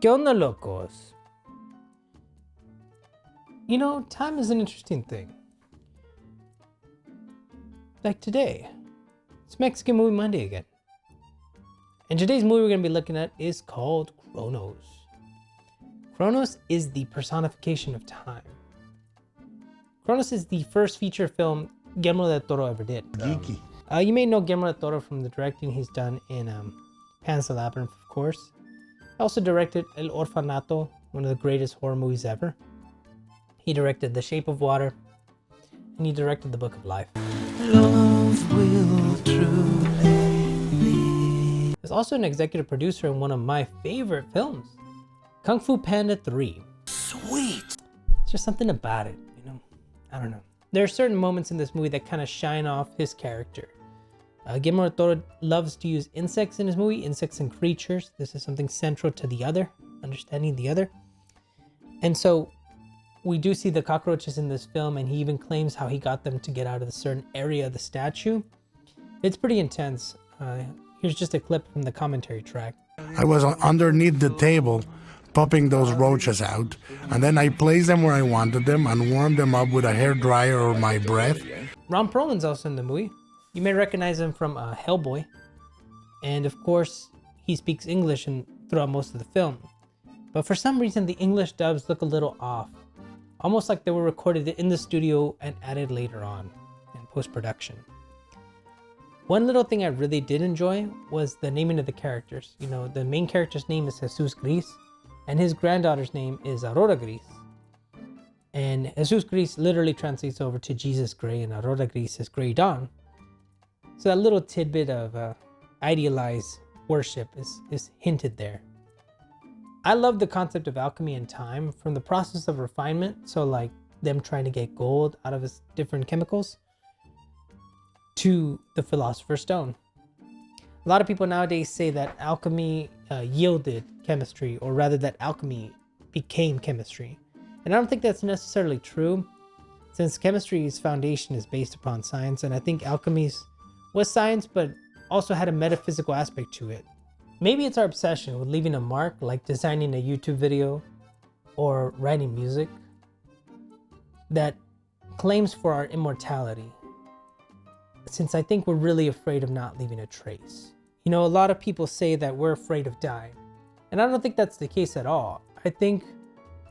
¿Qué onda, lokos? You know, time is an interesting thing. Like today, it's Mexican Movie Monday again. And today's movie we're going to be looking at is called Cronos. Cronos is the personification of time. Cronos is the first feature film Guillermo del Toro ever did. Geeky. You may know Guillermo del Toro from the directing he's done in Pan's the Labyrinth, of course. He also directed El Orfanato, one of the greatest horror movies ever. He directed The Shape of Water, and he directed The Book of Life. Love will truly be. He's also an executive producer in one of my favorite films, Kung Fu Panda 3. Sweet. It's just something about it, you know? I don't know. There are certain moments in this movie that kind of shine off his character. Guillermo del Toro loves to use insects in his movie, insects and creatures. This is something central to the other, understanding the other. And so we do see the cockroaches in this film, and he even claims how he got them to get out of a certain area of the statue. It's pretty intense. Here's just a clip from the commentary track. I was underneath the table popping those roaches out, and then I placed them where I wanted them and warmed them up with a hair dryer or my breath. Ron Perlman's also in the movie. You may recognize him from Hellboy. And of course, he speaks English throughout most of the film. But for some reason, the English dubs look a little off. Almost like they were recorded in the studio and added later on in post-production. One little thing I really did enjoy was the naming of the characters. You know, the main character's name is Jesus Gris, and his granddaughter's name is Aurora Gris. And Jesus Gris literally translates over to Jesus Gray, and Aurora Gris is Gray Dawn. So that little tidbit of idealized worship is hinted there. I love the concept of alchemy and time, from the process of refinement, so like them trying to get gold out of different chemicals, to the Philosopher's Stone. A lot of people nowadays say that alchemy yielded chemistry, or rather that alchemy became chemistry. And I don't think that's necessarily true, since chemistry's foundation is based upon science, and I think alchemy's was science, but also had a metaphysical aspect to it. Maybe it's our obsession with leaving a mark, like designing a YouTube video or writing music, that claims for our immortality, since I think we're really afraid of not leaving a trace. You know, a lot of people say that we're afraid of dying, and I don't think that's the case at all. I think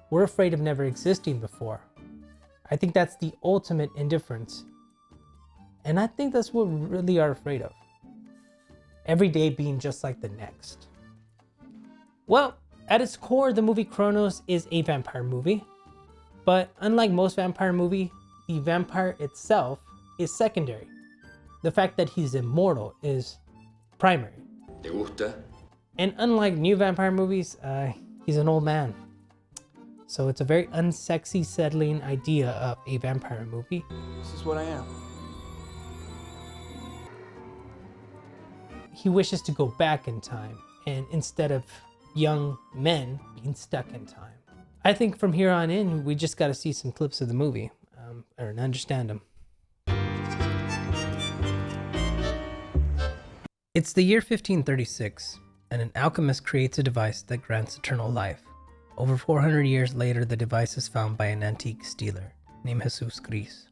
we're afraid of never existing before. I think that's the ultimate indifference. And I think that's what we really are afraid of. Every day being just like the next. Well, at its core, the movie Cronos is a vampire movie. But unlike most vampire movies, the vampire itself is secondary. The fact that he's immortal is primary. ¿Te gusta? And unlike new vampire movies, he's an old man. So it's a very unsexy, settling idea of a vampire movie. This is what I am. He wishes to go back in time, and instead of young men being stuck in time. I think from here on in, we just got to see some clips of the movie, or understand them. It's the year 1536, and an alchemist creates a device that grants eternal life. Over 400 years later, the device is found by an antique stealer named Jesus Gris.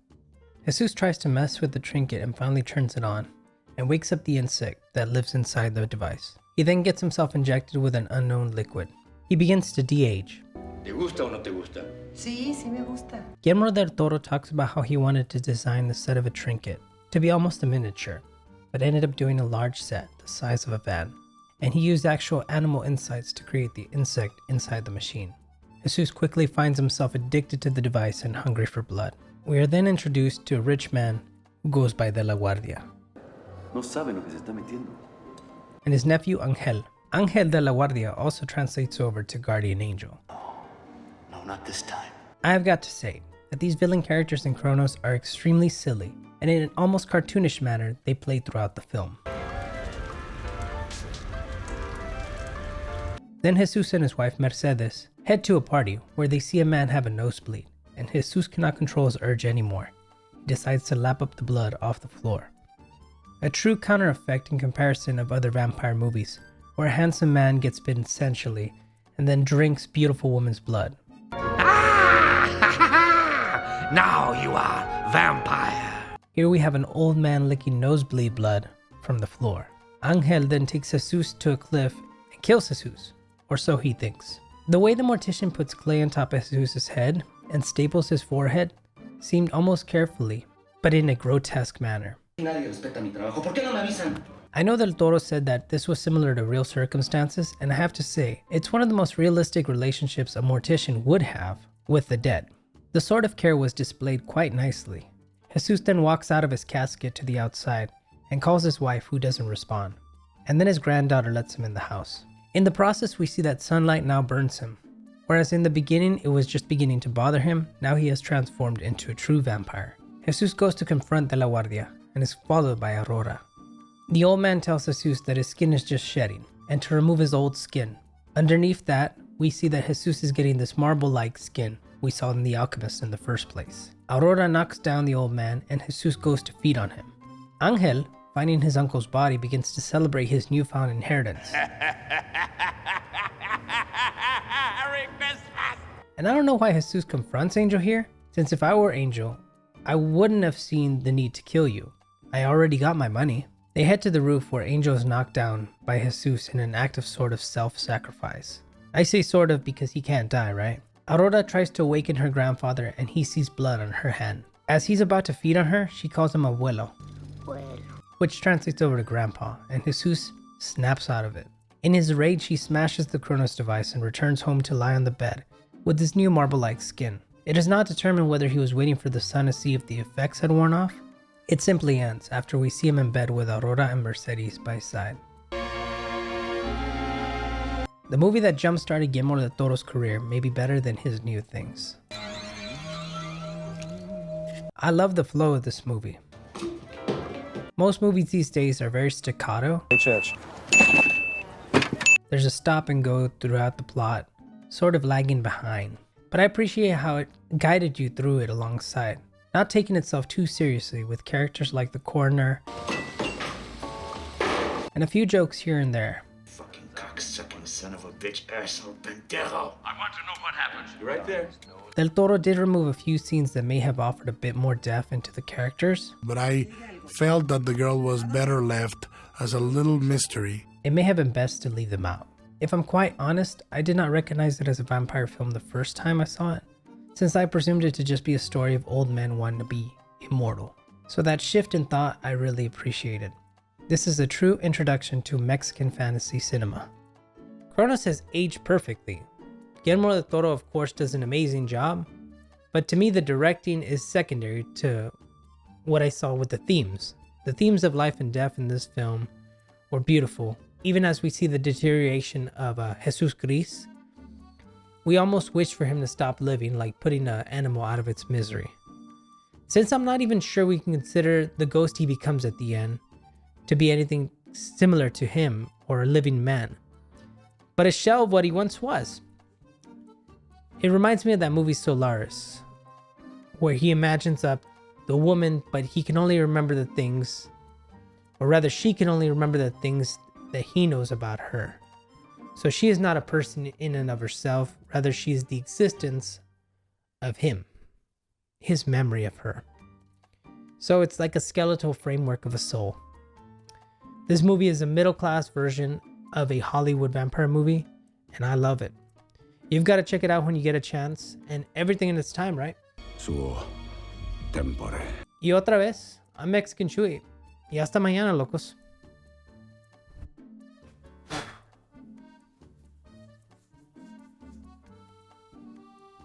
Jesus tries to mess with the trinket and finally turns it on, and wakes up the insect that lives inside the device. He then gets himself injected with an unknown liquid. He begins to de-age. ¿Te gusta o no te gusta? Sí, sí me gusta. Guillermo del Toro talks about how he wanted to design the set of a trinket to be almost a miniature, but ended up doing a large set the size of a van. And he used actual animal insides to create the insect inside the machine. Jesus quickly finds himself addicted to the device and hungry for blood. We are then introduced to a rich man who goes by De La Guardia. No sabe lo que se está metiendo. And his nephew Angel. Angel de la Guardia also translates over to guardian angel. No, not this time. I have got to say that these villain characters in Cronos are extremely silly, and in an almost cartoonish manner they play throughout the film. Then Jesus and his wife Mercedes head to a party where they see a man have a nosebleed, and Jesus cannot control his urge anymore. He decides to lap up the blood off the floor. A true counter effect in comparison of other vampire movies, where a handsome man gets bitten sensually and then drinks beautiful woman's blood. Now you are vampire. Here we have an old man licking nosebleed blood from the floor. Angel then takes Jesus to a cliff and kills Jesus, or so he thinks. The way the mortician puts clay on top of Jesus' head and staples his forehead seemed almost carefully, but in a grotesque manner. I know Del Toro said that this was similar to real circumstances, and I have to say, it's one of the most realistic relationships a mortician would have with the dead. The sort of care was displayed quite nicely. Jesus then walks out of his casket to the outside and calls his wife, who doesn't respond. And then his granddaughter lets him in the house. In the process, we see that sunlight now burns him. Whereas in the beginning, it was just beginning to bother him, now he has transformed into a true vampire. Jesus goes to confront De La Guardia and is followed by Aurora. The old man tells Jesus that his skin is just shedding and to remove his old skin. Underneath that, we see that Jesus is getting this marble-like skin we saw in The Alchemist in the first place. Aurora knocks down the old man and Jesus goes to feed on him. Angel, finding his uncle's body, begins to celebrate his newfound inheritance. And I don't know why Jesus confronts Angel here, since if I were Angel, I wouldn't have seen the need to kill you. I already got my money. They head to the roof where Angel is knocked down by Jesus in an act of sort of self-sacrifice. I say sort of because he can't die, right? Aurora tries to awaken her grandfather and he sees blood on her hand. As he's about to feed on her, she calls him abuelo, which translates over to grandpa, and Jesus snaps out of it. In his rage, he smashes the Cronos device and returns home to lie on the bed with his new marble-like skin. It is not determined whether he was waiting for the sun to see if the effects had worn off. It simply ends after we see him in bed with Aurora and Mercedes by his side. The movie that jump-started Guillermo del Toro's career may be better than his new things. I love the flow of this movie. Most movies these days are very staccato. Hey, Church. There's a stop and go throughout the plot, sort of lagging behind. But I appreciate how it guided you through it alongside, not taking itself too seriously with characters like the coroner, and a few jokes here and there. Fucking cocksucking son of a bitch, asshole, pendejo. I want to know what happened. You're right there. Del Toro did remove a few scenes that may have offered a bit more depth into the characters. But I felt that the girl was better left as a little mystery. It may have been best to leave them out. If I'm quite honest, I did not recognize it as a vampire film the first time I saw it, since I presumed it to just be a story of old men wanting to be immortal. So that shift in thought I really appreciated. This is a true introduction to Mexican fantasy cinema. Cronos has aged perfectly. Guillermo del Toro of course does an amazing job, but to me the directing is secondary to what I saw with the themes. The themes of life and death in this film were beautiful. Even as we see the deterioration of Jesus Gris, we almost wish for him to stop living, like putting an animal out of its misery. Since I'm not even sure we can consider the ghost he becomes at the end to be anything similar to him or a living man, but a shell of what he once was. It reminds me of that movie Solaris, where he imagines up the woman, but he can only remember the things, or rather she can only remember the things that he knows about her. So she is not a person in and of herself, rather she is the existence of him, his memory of her. So it's like a skeletal framework of a soul. This movie is a middle-class version of a Hollywood vampire movie, and I love it. You've got to check it out when you get a chance, and everything in its time, right? Su tempore. Y otra vez, I'm Mexican Chuy. Y hasta mañana, locos.